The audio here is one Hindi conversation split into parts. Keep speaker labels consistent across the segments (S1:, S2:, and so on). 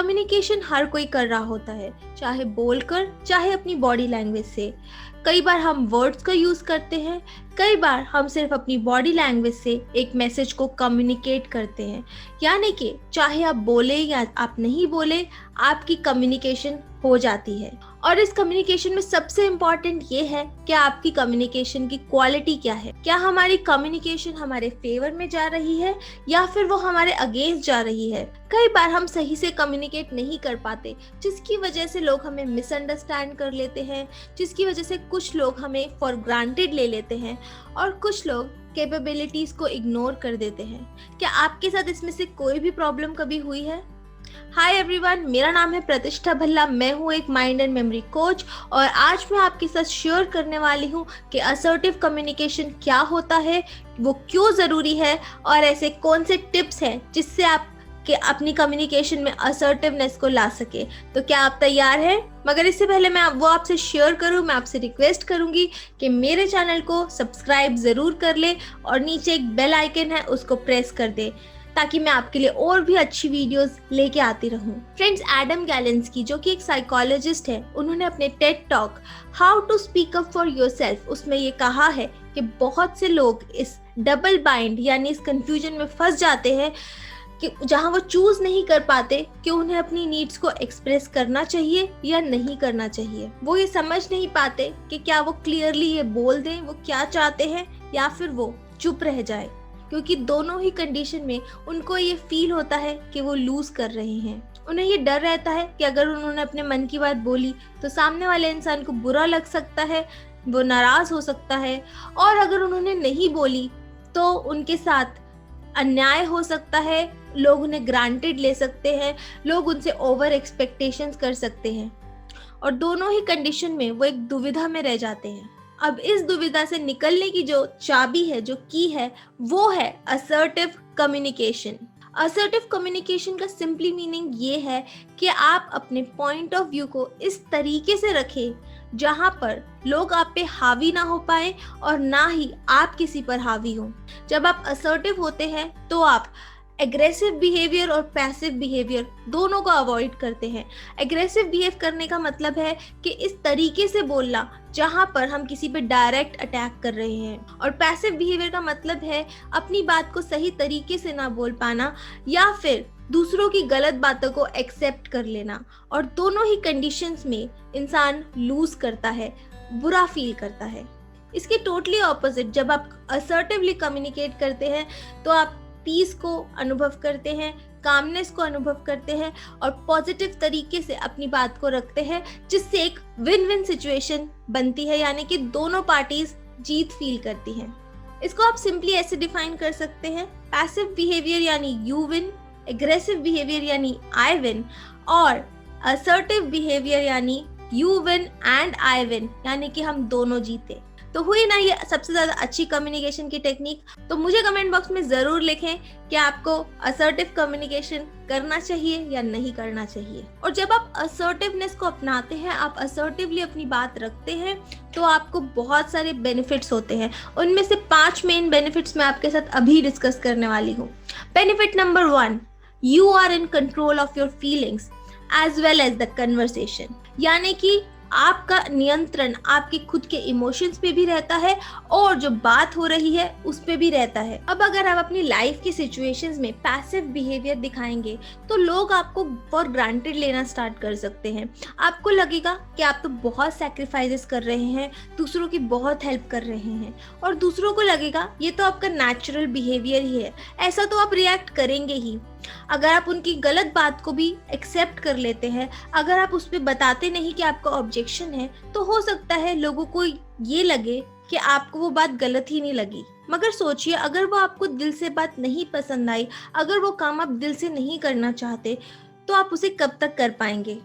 S1: कम्युनिकेशन हर कोई कर रहा होता है, चाहे बोलकर चाहे अपनी बॉडी लैंग्वेज से। कई बार हम वर्ड्स का यूज करते हैं, कई बार हम सिर्फ अपनी बॉडी लैंग्वेज से एक मैसेज को कम्युनिकेट करते हैं। यानी कि चाहे आप बोले या आप नहीं बोले, आपकी कम्युनिकेशन हो जाती है। और इस कम्युनिकेशन में सबसे इम्पोर्टेंट ये है कि आपकी कम्युनिकेशन की क्वालिटी क्या है। क्या हमारी कम्युनिकेशन हमारे फेवर में जा रही है या फिर वो हमारे अगेंस्ट जा रही है। कई बार हम सही से कम्युनिकेट नहीं कर पाते, जिसकी वजह से लोग हमें मिसअंडरस्टैंड कर लेते हैं, जिसकी वजह से कुछ लोग हमें फॉर ग्रांटेड ले लेते हैं और कुछ लोग कैपेबिलिटीज को इग्नोर कर देते हैं। क्या आपके साथ इसमें से कोई भी प्रॉब्लम कभी हुई है? हाय एवरीवन, मेरा नाम है प्रतिष्ठा भल्ला। मैं हूँ एक माइंड एंड मेमोरी कोच और आज मैं आपके साथ शेयर करने वाली हूँ कि असर्टिव कम्युनिकेशन क्या होता है, वो क्यों ज़रूरी है और ऐसे कौन से टिप्स हैं जिससे आप कि अपनी कम्युनिकेशन में असर्टिवनेस को ला सके। तो क्या आप तैयार हैं? मगर इससे पहले मैं वो आपसे शेयर करूं, मैं आपसे रिक्वेस्ट करूंगी कि मेरे चैनल को सब्सक्राइब ज़रूर कर ले और नीचे एक बेल आइकन है उसको प्रेस कर दे ताकि मैं आपके लिए और भी अच्छी वीडियोस लेके आती रहूं। फ्रेंड्स, एडम गैलेंस्की जो कि एक साइकोलॉजिस्ट है, उन्होंने अपने TED talk how to speak up for yourself उसमें ये कहा है कि बहुत से लोग इस डबल बाइंड यानी इस कंफ्यूजन में फंस जाते हैं कि जहां वो चूज नहीं कर पाते कि उन्हें अपनी नीड्स को एक्सप्रेस करना चाहिए या नहीं करना चाहिए। वो ये समझ नहीं पाते कि क्या वो क्लियरली ये बोल दें वो क्या चाहते हैं या फिर वो चुप रह जाए, क्योंकि दोनों ही कंडीशन में उनको ये फील होता है कि वो लूज कर रहे हैं। उन्हें ये डर रहता है कि अगर उन्होंने अपने मन की बात बोली तो सामने वाले इंसान को बुरा लग सकता है, वो नाराज हो सकता है, और अगर उन्होंने नहीं बोली तो उनके साथ अन्याय हो सकता है, लोग उन्हें ग्रांटेड ले सकते हैं, लोग उनसे ओवर एक्सपेक्टेशंस कर सकते हैं और दोनों ही कंडीशन में वो एक दुविधा में रह जाते हैं। अब इस दुविधा से निकलने की जो चाबी है, जो की है, वो है असर्टिव कम्युनिकेशन। असर्टिव कम्युनिकेशन का सिंपली मीनिंग ये है कि आप अपने पॉइंट ऑफ व्यू को इस तरीके से रखें जहां पर लोग आप पे हावी ना हो पाए और ना ही आप किसी पर हावी हो। जब आप असर्टिव होते हैं तो आप एग्रेसिव बिहेवियर और पैसिव बिहेवियर दोनों को अवॉइड करते हैं। एग्रेसिव बिहेव करने का मतलब है कि इस तरीके से बोलना जहां पर हम किसी पे डायरेक्ट अटैक कर रहे हैं, और पैसिव बिहेवियर का मतलब है अपनी बात को सही तरीके से ना बोल पाना या फिर दूसरों की गलत बातों को एक्सेप्ट कर लेना। और दोनों ही कंडीशंस में इंसान लूज करता है, बुरा फील करता है। इसके टोटली ऑपोजिट, जब आप असर्टिवली कम्युनिकेट करते हैं तो आप पीस को अनुभव करते हैं, कामनेस को अनुभव करते हैं और पॉजिटिव तरीके से अपनी बात को रखते हैं, जिससे एक विन विन सिचुएशन बनती है, यानी कि दोनों पार्टीज जीत फील करती हैं। इसको आप सिंपली ऐसे डिफाइन कर सकते हैं, पैसिव बिहेवियर यानी यू विन, एग्रेसिव बिहेवियर यानी आई विन, और असर्टिव बिहेवियर यानी you win and I win, यानी कि हम दोनों जीते। तो हुई ना ये सबसे ज्यादा अच्छी कम्युनिकेशन की टेक्निक? तो मुझे कमेंट बॉक्स में जरूर लिखें कि आपको असर्टिव कम्युनिकेशन करना चाहिए या नहीं करना चाहिए। और जब आप असर्टिवनेस को अपनाते हैं, आप असर्टिवली अपनी बात रखते हैं, तो आपको बहुत सारे बेनिफिट्स होते हैं। उनमें से 5 मेन बेनिफिट्स मैं आपके साथ अभी डिस्कस करने वाली हूँ। Benefit number 1, you are in control of your feelings as well as the conversation, यानी कि आपका नियंत्रण आपके खुद के इमोशंस पे भी रहता है और जो बात हो रही है उस पे भी रहता है। अब अगर आप अपनी लाइफ की सिचुएशंस में पैसिव बिहेवियर दिखाएंगे तो लोग आपको फॉर ग्रांटेड लेना स्टार्ट कर सकते हैं। आपको लगेगा कि आप तो बहुत सैक्रिफाइसेस कर रहे हैं, दूसरों की बहुत हेल्प कर रहे हैं, और दूसरों को लगेगा ये तो आपका नेचुरल बिहेवियर ही है, ऐसा तो आप रिएक्ट करेंगे ही। अगर आप उनकी गलत बात को भी एक्सेप्ट कर लेते हैं, अगर आप उस पर बताते नहीं कि आपका ऑब्जेक्शन है, तो हो सकता है लोगों को ये लगे कि आपको वो बात गलत ही नहीं लगी। मगर सोचिए, अगर वो आपको दिल से बात नहीं पसंद आई, अगर वो काम आप दिल से नहीं करना चाहते, तो आप उसे कब तक कर पाएंगे?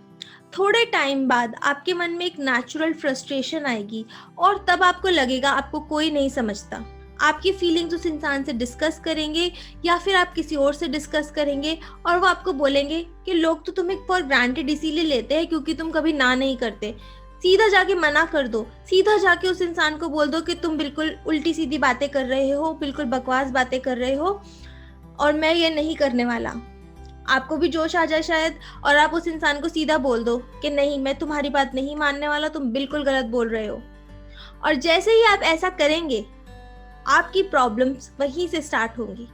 S1: थोड़े टाइम बाद आपके मन में एक नेचुरल फ्रस्ट्रेशन आएगी और तब आपको लगेगा आपको कोई नहीं समझता। आपकी फीलिंग्स उस इंसान से डिस्कस करेंगे या फिर आप किसी और से डिस्कस करेंगे और वो आपको बोलेंगे कि लोग तो तुम्हें फॉर ग्रांटेड इसीलिए लेते हैं क्योंकि तुम कभी ना नहीं करते। सीधा जाके मना कर दो, सीधा जाके उस इंसान को बोल दो कि तुम बिल्कुल उल्टी सीधी बातें कर रहे हो, बिल्कुल बकवास बातें कर रहे हो और मैं ये नहीं करने वाला। आपको भी जोश आ जाए शायद, और आप उस इंसान को सीधा बोल दो कि नहीं, मैं तुम्हारी बात नहीं मानने वाला, तुम बिल्कुल गलत बोल रहे हो। और जैसे ही आप ऐसा करेंगे, आपकी प्रॉब्लम्स वहीं से स्टार्ट होंगी,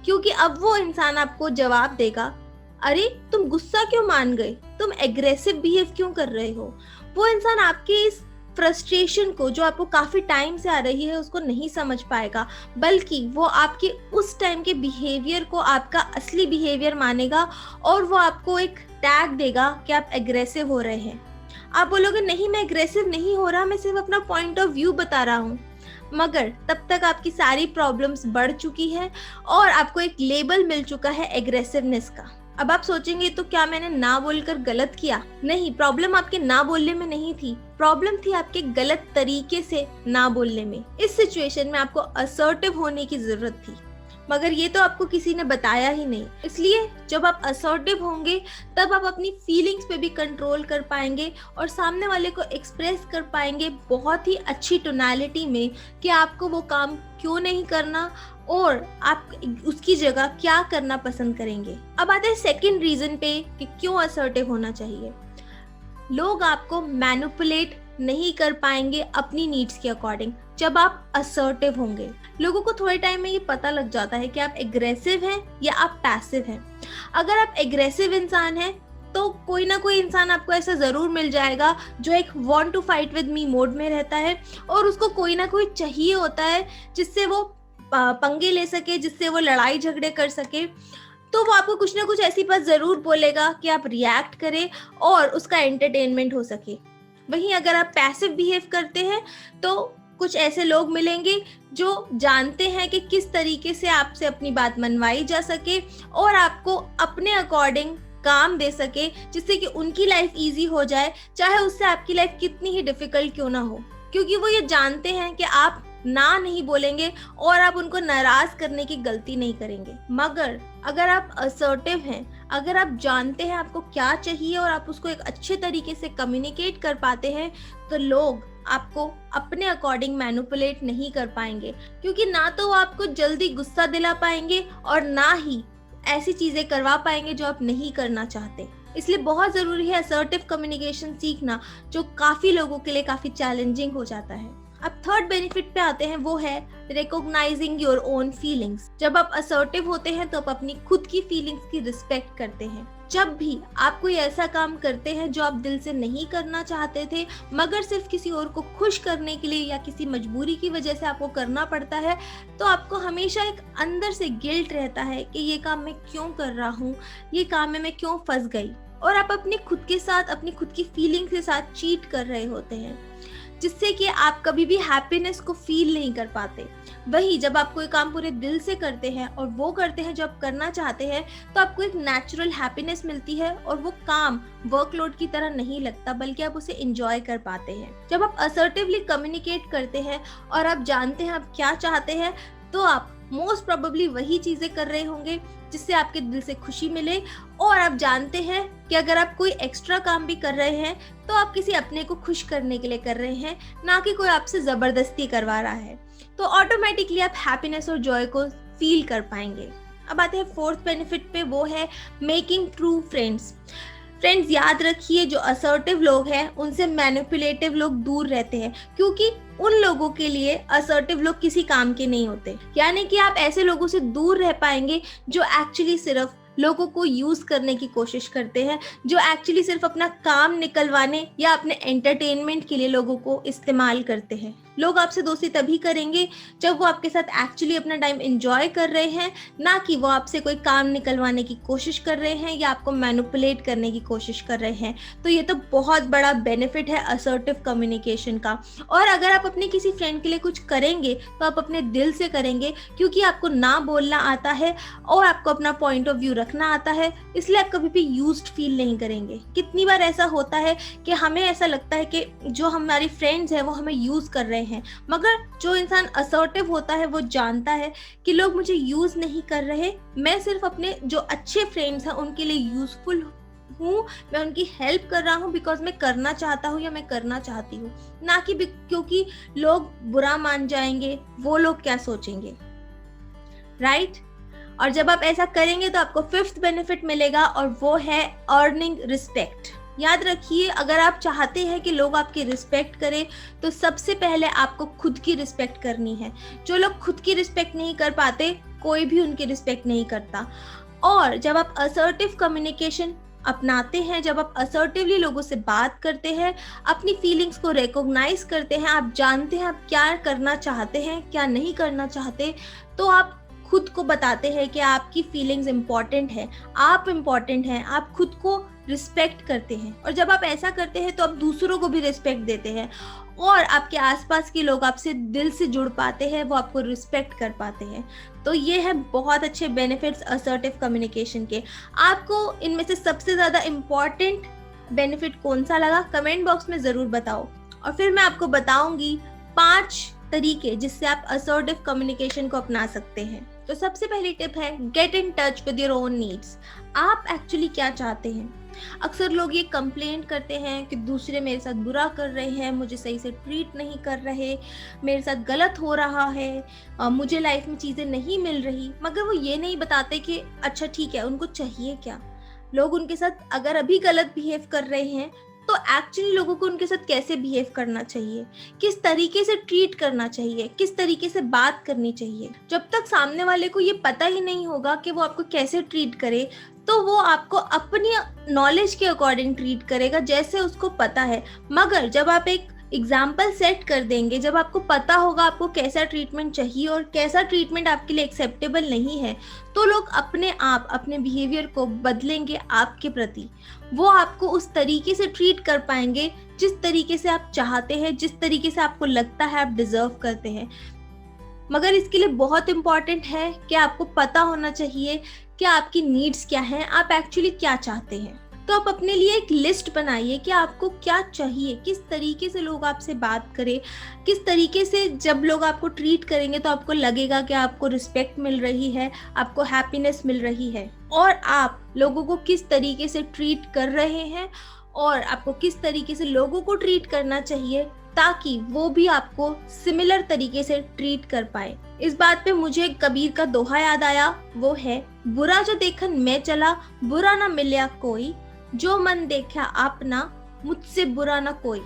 S1: क्योंकि अब वो इंसान आपको जवाब देगा, अरे तुम गुस्सा क्यों मान गए, तुम एग्रेसिव बिहेव क्यों कर रहे हो। वो इंसान आपके इस फ्रस्ट्रेशन को, जो आपको काफी टाइम से आ रही है, उसको नहीं समझ पाएगा, बल्कि वो आपके उस टाइम के बिहेवियर को आपका असली बिहेवियर मानेगा, और वो आपको एक टैग देगा कि आप एग्रेसिव हो रहे हैं। आप बोलोगे नहीं, मैं एग्रेसिव नहीं हो रहा, मैं सिर्फ अपना पॉइंट ऑफ व्यू बता रहा हूँ। मगर तब तक आपकी सारी प्रॉब्लम्स बढ़ चुकी है और आपको एक लेबल मिल चुका है एग्रेसिवनेस का। अब आप सोचेंगे, तो क्या मैंने ना बोलकर गलत किया? नहीं, प्रॉब्लम आपके ना बोलने में नहीं थी, प्रॉब्लम थी आपके गलत तरीके से ना बोलने में। इस सिचुएशन में आपको असर्टिव होने की जरूरत थी, मगर ये तो आपको किसी ने बताया ही नहीं। इसलिए जब आप असर्टिव होंगे, तब आप अपनी फीलिंग्स पे भी कंट्रोल कर पाएंगे और सामने वाले को एक्सप्रेस कर पाएंगे बहुत ही अच्छी टोनैलिटी में कि आपको वो काम क्यों नहीं करना और आप उसकी जगह क्या करना पसंद करेंगे। अब आते हैं सेकंड रीजन पे कि क्यों असर्टिव होना चाहिए। लोग आपको मैनिपुलेट नहीं कर पाएंगे अपनी नीड्स के अकॉर्डिंग जब आप असर्टिव होंगे। लोगों को थोड़े टाइम में ये पता लग जाता है कि आप एग्रेसिव हैं या आप पैसिव हैं। अगर आप एग्रेसिव इंसान हैं, तो कोई ना कोई इंसान आपको ऐसा जरूर मिल जाएगा जो एक want to fight with me mode में रहता है और उसको कोई ना कोई चाहिए होता है जिससे वो पंगे ले सके, जिससे वो लड़ाई झगड़े कर सके। तो वो आपको कुछ ना कुछ ऐसी बात जरूर बोलेगा कि आप रिएक्ट करें और उसका एंटरटेनमेंट हो सके। वहीं अगर आप पैसिव बिहेव करते हैं, तो कुछ ऐसे लोग मिलेंगे जो जानते हैं कि किस तरीके से आपसे अपनी बात मनवाई जा सके और आपको अपने अकॉर्डिंग काम दे सके, जिससे कि उनकी लाइफ इजी हो जाए, चाहे उससे आपकी लाइफ कितनी ही डिफिकल्ट क्यों ना हो। क्योंकि वो ये जानते हैं कि आप ना नहीं बोलेंगे और आप उनको नाराज करने की गलती नहीं करेंगे। मगर अगर आप असर्टिव हैं, अगर आप जानते हैं आपको क्या चाहिए और आप उसको एक अच्छे तरीके से कम्युनिकेट कर पाते हैं, तो लोग आपको अपने अकॉर्डिंग मैनिपुलेट नहीं कर पाएंगे, क्योंकि ना तो वो आपको जल्दी गुस्सा दिला पाएंगे और ना ही ऐसी चीजें करवा पाएंगे जो आप नहीं करना चाहते। इसलिए बहुत जरूरी है असर्टिव कम्युनिकेशन सीखना, जो काफी लोगों के लिए काफी चैलेंजिंग हो जाता है। अब थर्ड बेनिफिट पे आते हैं, वो है रिकॉग्नाइजिंग योर ओन फीलिंग्स। जब आप असर्टिव होते हैं तो आप अपनी खुद की फीलिंग्स की रिस्पेक्ट करते हैं। जब भी आप कोई ऐसा काम करते हैं जो आप दिल से नहीं करना चाहते थे, मगर सिर्फ किसी और को खुश करने के लिए या किसी मजबूरी की वजह से आपको करना पड़ता है, तो आपको हमेशा एक अंदर से गिल्ट रहता है कि ये काम मैं क्यों कर रहा हूँ, ये काम में मैं क्यों फंस गई। और आप अपने खुद के साथ, अपनी खुद की फीलिंग के साथ चीट कर रहे होते हैं, जिससे कि आप कभी भी हैप्पीनेस को फील नहीं कर पाते। वही जब आप कोई काम पूरे दिल से करते हैं और वो करते हैं जो आप करना चाहते हैं, तो आपको एक नेचुरल हैप्पीनेस मिलती है और वो काम वर्कलोड की तरह नहीं लगता, बल्कि आप उसे एंजॉय कर पाते हैं। जब आप असर्टिवली कम्युनिकेट करते हैं और आप जानते हैं आप क्या चाहते हैं, तो आप मोस्ट प्रोबेबली वही चीजें कर रहे होंगे जिससे आपके दिल से खुशी मिले। और आप जानते हैं कि अगर आप कोई एक्स्ट्रा काम भी कर रहे हैं, तो आप किसी अपने को खुश करने के लिए कर रहे हैं, ना कि कोई आपसे जबरदस्ती करवा रहा है। तो ऑटोमेटिकली आप हैप्पीनेस और जॉय को फील कर पाएंगे। अब आते हैं फोर्थ बेनिफिट पे, वो है मेकिंग ट्रू फ्रेंड्स। फ्रेंड्स, याद रखिए, जो असर्टिव लोग हैं उनसे मैनिपुलेटिव लोग दूर रहते हैं, क्योंकि उन लोगों के लिए असर्टिव लोग किसी काम के नहीं होते। यानी कि आप ऐसे लोगों से दूर रह पाएंगे जो एक्चुअली सिर्फ लोगों को यूज करने की कोशिश करते हैं, जो एक्चुअली सिर्फ अपना काम निकलवाने या अपने एंटरटेनमेंट के लिए लोगों को इस्तेमाल करते हैं। लोग आपसे दोस्ती तभी करेंगे जब वो आपके साथ एक्चुअली अपना टाइम एंजॉय कर रहे हैं, ना कि वो आपसे कोई काम निकलवाने की कोशिश कर रहे हैं या आपको मैनिपुलेट करने की कोशिश कर रहे हैं। तो ये तो बहुत बड़ा बेनिफिट है असर्टिव कम्युनिकेशन का। और अगर आप अपने किसी फ्रेंड के लिए कुछ करेंगे, तो आप अपने दिल से करेंगे, क्योंकि आपको ना बोलना आता है और आपको अपना पॉइंट ऑफ व्यू रखना आता है, इसलिए आप कभी भी यूज्ड फील नहीं करेंगे। कितनी बार ऐसा होता है कि हमें ऐसा लगता है कि जो हमारी फ्रेंड्स हैं वो हमें यूज कर रहे हैं, मगर जो इंसान असर्टिव होता है वो जानता है कि लोग मुझे यूज नहीं कर रहे, मैं सिर्फ अपने जो अच्छे फ्रेंड्स हैं उनके लिए यूजफुल हूँ, मैं उनकी हेल्प कर रहा हूँ बिकॉज मैं करना चाहता हूँ या मैं करना चाहती हूँ, ना कि क्योंकि लोग बुरा मान जाएंगे, वो लोग क्या सोचेंगे, राइट? और जब आप ऐसा करेंगे तो आपको फिफ्थ बेनिफिट मिलेगा और वो है अर्निंग रिस्पेक्ट। याद रखिए, अगर आप चाहते हैं कि लोग आपकी रिस्पेक्ट करें तो सबसे पहले आपको खुद की रिस्पेक्ट करनी है। जो लोग खुद की रिस्पेक्ट नहीं कर पाते, कोई भी उनकी रिस्पेक्ट नहीं करता। और जब आप असर्टिव कम्युनिकेशन अपनाते हैं, जब आप असर्टिवली लोगों से बात करते हैं, अपनी फीलिंग्स को रिकॉग्नाइज करते हैं, आप जानते हैं आप क्या करना चाहते हैं, क्या नहीं करना चाहते, तो आप खुद को बताते हैं कि आपकी फीलिंग्स इम्पॉर्टेंट है, आप इम्पॉर्टेंट हैं, आप खुद को रिस्पेक्ट करते हैं। और जब आप ऐसा करते हैं तो आप दूसरों को भी रिस्पेक्ट देते हैं और आपके आसपास के लोग आपसे दिल से जुड़ पाते हैं, वो आपको रिस्पेक्ट कर पाते हैं। तो ये है बहुत अच्छे बेनिफिट्स असर्टिव कम्युनिकेशन के। आपको इनमें से सबसे ज़्यादा इम्पॉर्टेंट बेनिफिट कौन सा लगा, कमेंट बॉक्स में ज़रूर बताओ। और फिर मैं आपको बताऊंगी 5 तरीके जिससे आप असर्टिव कम्युनिकेशन को अपना सकते हैं। तो सबसे पहली टिप है get in touch with your own needs. आप एक्चुअली क्या चाहते हैं। अक्सर लोग ये कंप्लेंट करते हैं कि दूसरे मेरे साथ बुरा कर रहे हैं, मुझे सही से ट्रीट नहीं कर रहे, मेरे साथ गलत हो रहा है, मुझे लाइफ में चीज़ें नहीं मिल रही, मगर वो ये नहीं बताते कि अच्छा ठीक है उनको चाहिए क्या। लोग उनके साथ अगर अभी गलत बिहेव कर रहे हैं तो एक्चुअली लोगों को उनके साथ कैसे बिहेव करना चाहिए, किस तरीके से ट्रीट करना चाहिए, किस तरीके से बात करनी चाहिए। जब तक सामने वाले को ये पता ही नहीं होगा कि वो आपको कैसे ट्रीट करे, तो वो आपको अपनी नॉलेज के अकॉर्डिंग ट्रीट करेगा जैसे उसको पता है। मगर जब आप एक एग्जाम्पल सेट कर देंगे, जब आपको पता होगा आपको कैसा ट्रीटमेंट चाहिए और कैसा ट्रीटमेंट आपके लिए एक्सेप्टेबल नहीं है, तो लोग अपने आप अपने बिहेवियर को बदलेंगे आपके प्रति। वो आपको उस तरीके से ट्रीट कर पाएंगे जिस तरीके से आप चाहते हैं, जिस तरीके से आपको लगता है आप डिजर्व करते हैं। मगर इसके लिए बहुत इम्पॉर्टेंट है कि आपको पता होना चाहिए कि आपकी नीड्स क्या हैं, आप एक्चुअली क्या चाहते हैं। तो आप अपने लिए एक लिस्ट बनाइए कि आपको क्या चाहिए, किस तरीके से लोग आपसे बात करें, किस तरीके से जब लोग आपको ट्रीट करेंगे तो आपको लगेगा कि आपको रिस्पेक्ट मिल रही है, आपको हैप्पीनेस मिल रही है। और आप लोगों को किस तरीके से ट्रीट कर रहे हैं और आपको किस तरीके से लोगों को ट्रीट करना चाहिए ताकि वो भी आपको सिमिलर तरीके से ट्रीट कर पाए। इस बात पे मुझे कबीर का दोहा याद आया, वो है बुरा जो देखन मैं चला, बुरा ना मिलया कोई, जो मन देखा आपना, मुझसे बुरा ना कोई।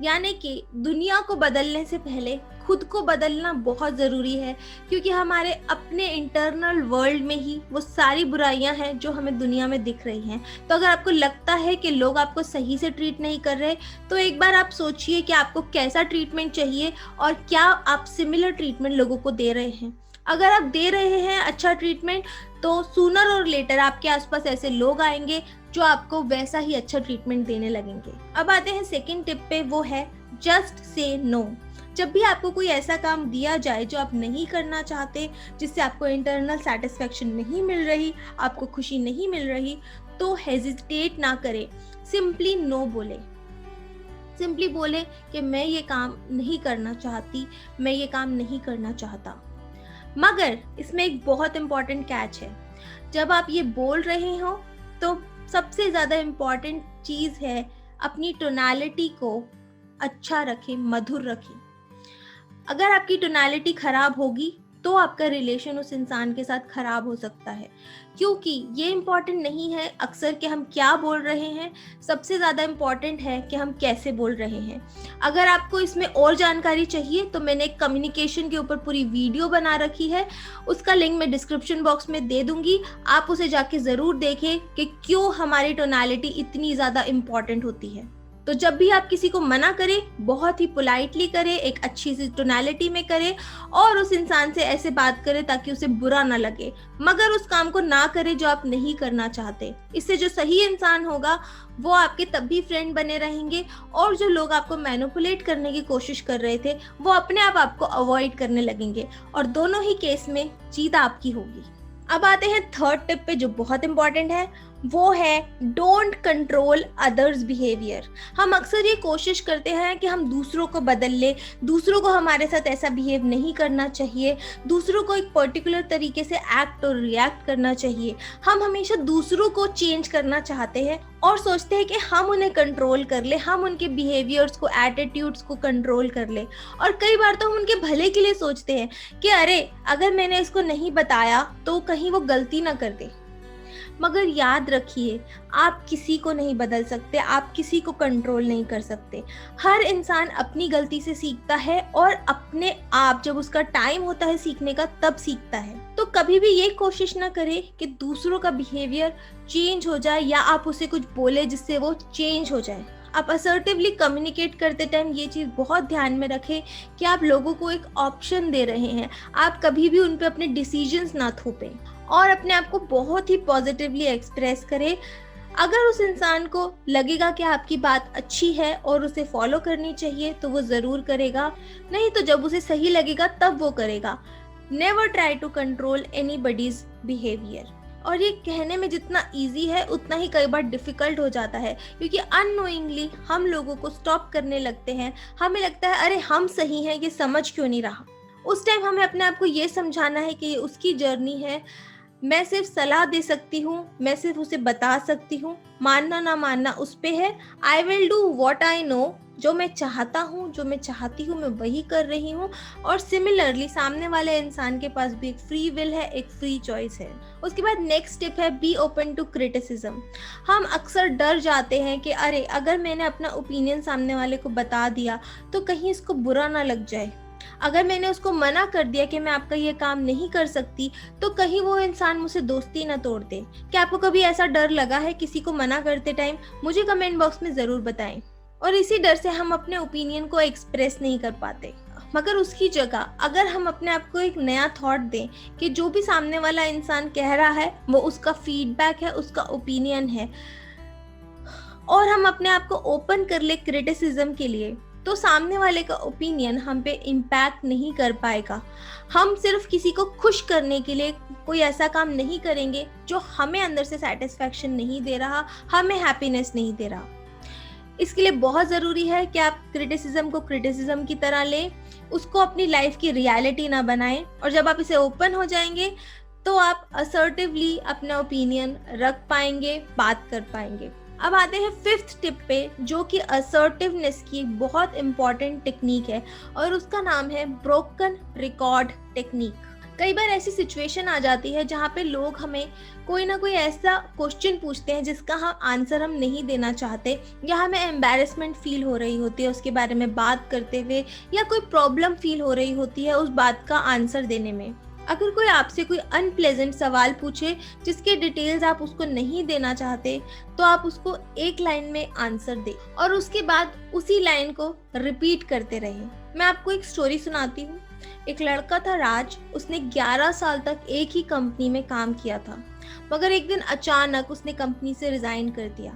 S1: यानी कि दुनिया को बदलने से पहले खुद को बदलना बहुत ज़रूरी है, क्योंकि हमारे अपने इंटरनल वर्ल्ड में ही वो सारी बुराइयां हैं जो हमें दुनिया में दिख रही हैं। तो अगर आपको लगता है कि लोग आपको सही से ट्रीट नहीं कर रहे, तो एक बार आप सोचिए कि आपको कैसा ट्रीटमेंट चाहिए और क्या आप सिमिलर ट्रीटमेंट लोगों को दे रहे हैं। अगर आप दे रहे हैं अच्छा ट्रीटमेंट, तो सूनर और लेटर आपके आसपास ऐसे लोग आएंगे जो आपको वैसा ही अच्छा ट्रीटमेंट देने लगेंगे। अब आते हैं सेकंड टिप पे, वो है जस्ट से नो। जब भी आपको कोई ऐसा काम दिया जाए जो आप नहीं करना चाहते, जिससे आपको इंटरनल सेटिस्फेक्शन नहीं मिल रही, आपको खुशी नहीं मिल रही, तो हेजिटेट ना करें, सिंपली नो बोले। सिंपली बोले कि मैं ये काम नहीं करना चाहती, मैं ये काम नहीं करना चाहता। मगर इसमें एक बहुत इम्पॉर्टेंट कैच है। जब आप ये बोल रहे हो तो सबसे ज़्यादा इम्पॉर्टेंट चीज़ है अपनी टोनैलिटी को अच्छा रखें, मधुर रखें। अगर आपकी टोनैलिटी खराब होगी तो आपका रिलेशन उस इंसान के साथ खराब हो सकता है, क्योंकि ये इम्पॉर्टेंट नहीं है अक्सर कि हम क्या बोल रहे हैं, सबसे ज़्यादा इम्पॉर्टेंट है कि हम कैसे बोल रहे हैं। अगर आपको इसमें और जानकारी चाहिए तो मैंने एक कम्युनिकेशन के ऊपर पूरी वीडियो बना रखी है, उसका लिंक मैं डिस्क्रिप्शन बॉक्स में दे दूंगी, आप उसे जाके ज़रूर देखें कि क्यों हमारी टोनैलिटी इतनी ज़्यादा इम्पॉर्टेंट होती है। तो जब भी आप किसी को मना करें, बहुत ही पोलाइटली करें, एक अच्छी सी टोनैलिटी में करें और उस इंसान से ऐसे बात करें ताकि उसे बुरा ना लगे, मगर उस काम को ना करें जो आप नहीं करना चाहते। इससे जो सही इंसान होगा वो आपके तब भी फ्रेंड बने रहेंगे और जो लोग आपको मैनिपुलेट करने की कोशिश कर रहे थे वो अपने आप आपको अवॉइड करने लगेंगे और दोनों ही केस में जीत आपकी होगी। अब आते हैं थर्ड टिप पे जो बहुत इंपॉर्टेंट है, वो है डोंट कंट्रोल अदर्स बिहेवियर। हम अक्सर ये कोशिश करते हैं कि हम दूसरों को बदल ले, दूसरों को हमारे साथ ऐसा बिहेव नहीं करना चाहिए, दूसरों को एक पर्टिकुलर तरीके से एक्ट और रिएक्ट करना चाहिए। हम हमेशा दूसरों को चेंज करना चाहते हैं और सोचते हैं कि हम उन्हें कंट्रोल कर ले, हम उनके बिहेवियर्स को, एटीट्यूड्स को कंट्रोल कर ले। और कई बार तो हम उनके भले के लिए सोचते हैं कि अरे अगर मैंने इसको नहीं बताया तो कहीं वो गलती ना कर दे। मगर याद रखिए, आप किसी को नहीं बदल सकते, आप किसी को कंट्रोल नहीं कर सकते। हर इंसान अपनी गलती से सीखता है और अपने आप जब उसका टाइम होता है सीखने का तब सीखता है। तो कभी भी ये कोशिश ना करें कि दूसरों का बिहेवियर चेंज हो जाए या आप उसे कुछ बोले जिससे वो चेंज हो जाए। आप असर्टिवली कम्युनिकेट करते टाइम ये चीज़ बहुत ध्यान में रखें कि आप लोगों को एक ऑप्शन दे रहे हैं। आप कभी भी उन पे अपने डिसीजंस ना थोपें और अपने आप को बहुत ही पॉजिटिवली एक्सप्रेस करें। अगर उस इंसान को लगेगा कि आपकी बात अच्छी है और उसे फॉलो करनी चाहिए तो वो ज़रूर करेगा, नहीं तो जब उसे सही लगेगा तब वो करेगा। Never try to control anybody's behaviour. और ये कहने में जितना इजी है उतना ही कई बार डिफिकल्ट हो जाता है, क्योंकि अननोइंगली हम लोगों को स्टॉप करने लगते हैं। हमें लगता है अरे हम सही हैं, ये समझ क्यों नहीं रहा। उस टाइम हमें अपने आप को ये समझाना है कि ये उसकी जर्नी है, मैं सिर्फ सलाह दे सकती हूँ, मैं सिर्फ उसे बता सकती हूँ, मानना ना मानना उस पे है। I will do what I know, जो मैं चाहता हूँ, जो मैं चाहती हूँ मैं वही कर रही हूँ। और सिमिलरली सामने वाले इंसान के पास भी एक फ्री विल है, एक फ्री चॉइस है। उसके बाद नेक्स्ट स्टेप है बी ओपन टू क्रिटिसिज्म। हम अक्सर डर जाते हैं कि अरे अगर मैंने अपना ओपिनियन सामने वाले को बता दिया तो कहीं इसको बुरा ना लग जाए, अगर मैंने उसको मना कर दिया कि मैं आपका ये काम नहीं कर सकती तो कहीं वो इंसान मुझसे दोस्ती ना तोड़ दे। क्या आपको कभी ऐसा डर लगा है किसी को मना करते टाइम? मुझे कमेंट बॉक्स में ज़रूर बताएं। और इसी डर से हम अपने ओपिनियन को एक्सप्रेस नहीं कर पाते। मगर उसकी जगह अगर हम अपने आप को एक नया थॉट दें कि जो भी सामने वाला इंसान कह रहा है वो उसका फीडबैक है, उसका ओपिनियन है, और हम अपने आप को ओपन कर ले क्रिटिसिज्म के लिए, तो सामने वाले का ओपिनियन हम पे इम्पैक्ट नहीं कर पाएगा। हम सिर्फ किसी को खुश करने के लिए कोई ऐसा काम नहीं करेंगे जो हमें अंदर से सेटिस्फैक्शन नहीं दे रहा, हमें हैप्पीनेस नहीं दे रहा। इसके लिए बहुत ज़रूरी है कि आप क्रिटिसिज्म को क्रिटिसिज्म की तरह लें, उसको अपनी लाइफ की रियलिटी ना बनाएं। और जब आप इसे ओपन हो जाएंगे तो आप असर्टिवली अपना ओपिनियन रख पाएंगे, बात कर पाएंगे। अब आते हैं फिफ्थ टिप पे, जो कि असर्टिवनेस की बहुत इंपॉर्टेंट टेक्निक है और उसका नाम है ब्रोकन रिकॉर्ड टेक्निक। कई बार ऐसी सिचुएशन आ जाती है जहाँ पे लोग हमें कोई ना कोई ऐसा क्वेश्चन पूछते हैं जिसका हम आंसर हम नहीं देना चाहते, या हमें एम्बैरेसमेंट फील हो रही होती है उसके बारे में बात करते हुए, या कोई प्रॉब्लम फील हो रही होती है उस बात का आंसर देने में। अगर कोई आपसे कोई अनप्लेजेंट सवाल पूछे जिसके डिटेल्स आप उसको नहीं देना चाहते तो आप उसको एक लाइन में आंसर दें और उसके बाद उसी लाइन को रिपीट करते रहें। मैं आपको एक स्टोरी सुनाती हूँ। एक लड़का था राज, उसने 11 साल तक एक ही कंपनी में काम किया था, मगर एक दिन अचानक उसने कंपनी से रिजाइन कर दिया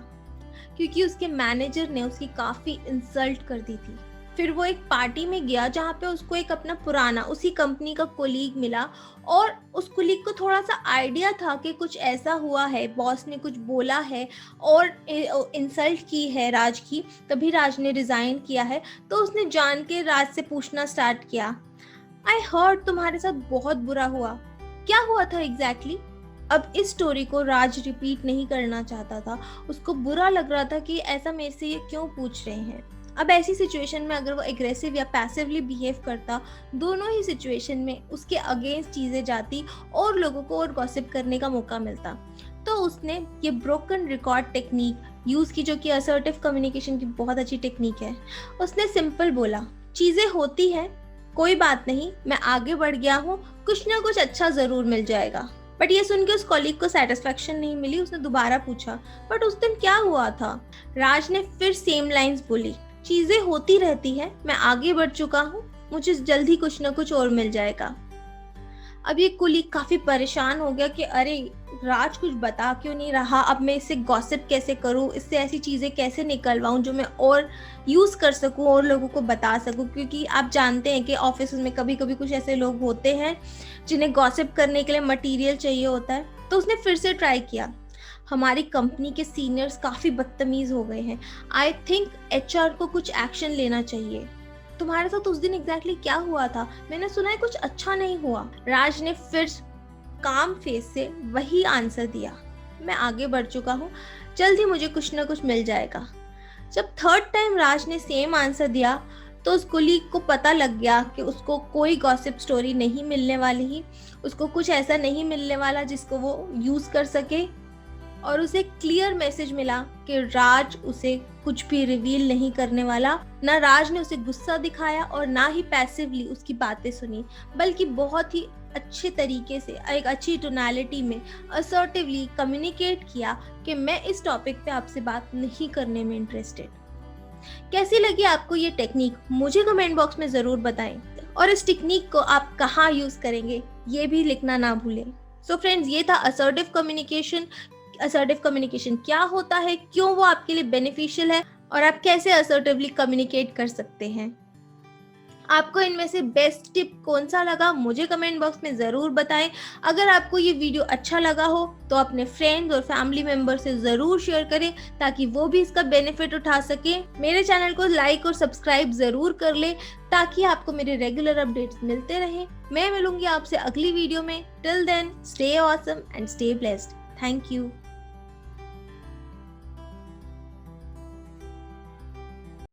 S1: क्योंकि उसके मैनेजर ने उसकी काफ़ी इंसल्ट कर दी थी। फिर वो एक पार्टी में गया जहाँ पे उसको एक अपना पुराना उसी कंपनी का कोलीग मिला और उस कोलीग को थोड़ा सा आइडिया था कि कुछ ऐसा हुआ है, बॉस ने कुछ बोला है और इंसल्ट की है राज की, तभी राज ने रिज़ाइन किया है। तो उसने जान के राज से पूछना स्टार्ट किया, आई हर्ड तुम्हारे साथ बहुत बुरा हुआ, क्या हुआ था एग्जैक्टली? अब इस स्टोरी को राज रिपीट नहीं करना चाहता था, उसको बुरा लग रहा था कि ऐसा मेरे से ये क्यों पूछ रहे हैं। अब ऐसी सिचुएशन में अगर वो एग्रेसिव या पैसिवली बिहेव करता, दोनों ही सिचुएशन में उसके अगेंस्ट चीज़ें जाती और लोगों को और गॉसिप करने का मौका मिलता। तो उसने ये ब्रोकन रिकॉर्ड टेक्निक यूज़ की, जो कि असर्टिव कम्युनिकेशन की बहुत अच्छी टेक्निक है। उसने सिंपल बोला, चीज़ें होती हैं, कोई बात नहीं, मैं आगे बढ़ गया हूँ, कुछ ना कुछ अच्छा ज़रूर मिल जाएगा। बट ये सुन के उस कॉलीग को सेटिस्फैक्शन नहीं मिली, उसने दोबारा पूछा, बट उस दिन क्या हुआ था? राज ने फिर सेम लाइंस बोली, चीज़ें होती रहती हैं, मैं आगे बढ़ चुका हूँ, मुझे जल्द ही कुछ ना कुछ और मिल जाएगा। अब ये कुलीग काफ़ी परेशान हो गया कि अरे राज कुछ बता क्यों नहीं रहा, अब मैं इससे गॉसिप कैसे करूँ, इससे ऐसी चीज़ें कैसे निकलवाऊँ जो मैं और यूज़ कर सकूँ और लोगों को बता सकूँ। क्योंकि आप जानते हैं कि ऑफिस में कभी कभी कुछ ऐसे लोग होते हैं जिन्हें गॉसिप करने के लिए मटीरियल चाहिए होता है। तो उसने फिर से ट्राई किया, हमारी कंपनी के सीनियर्स काफ़ी बदतमीज़ हो गए हैं। आई थिंक एचआर को कुछ एक्शन लेना चाहिए। तुम्हारे साथ उस दिन एग्जैक्टली क्या हुआ था? मैंने सुना है कुछ अच्छा नहीं हुआ। राज ने फिर काम फेस से वही आंसर दिया। मैं आगे बढ़ चुका हूँ, जल्द ही मुझे कुछ ना कुछ मिल जाएगा। जब थर्ड टाइम राज ने सेम आंसर दिया तो उस कुलीग को पता लग गया कि उसको कोई गॉसिप स्टोरी नहीं मिलने वाली ही, उसको कुछ ऐसा नहीं मिलने वाला जिसको वो यूज़ कर सके। और उसे क्लियर मैसेज मिला कि राज उसे कुछ भी रिवील नहीं करने वाला। ना राज ने उसे गुस्सा दिखाया और ना ही पैसिवली उसकी बातें सुनी, बल्कि बहुत ही अच्छे तरीके से एक अच्छी टोनालिटी में असर्टिवली कम्युनिकेट किया कि मैं इस टॉपिक पे आपसे बात नहीं करने में इंटरेस्टेड। कैसी लगी आपको ये टेक्निक? मुझे कमेंट बॉक्स में ज़रूर बताएं। और इस टेक्निक को आप कहाँ यूज़ करेंगे ये भी लिखना ना भूलें। सो फ्रेंड्स, ये था असर्टिव कम्युनिकेशन। असर्टिव कम्युनिकेशन क्या होता है, क्यों वो आपके लिए बेनिफिशियल है और आप कैसे असर्टिवली कम्युनिकेट कर सकते हैं। आपको इनमें से बेस्ट टिप कौन सा लगा मुझे कमेंट बॉक्स में ज़रूर बताएं। अगर आपको ये वीडियो अच्छा लगा हो तो अपने फ्रेंड्स और फैमिली मेंबर से ज़रूर शेयर करें ताकि वो भी इसका बेनिफिट उठा सके। मेरे चैनल को लाइक और सब्सक्राइब ज़रूर कर ले ताकि आपको मेरे रेगुलर अपडेट्स मिलते रहें। मैं मिलूंगी आपसे अगली वीडियो में। Till then, stay awesome and stay blessed. Thank you.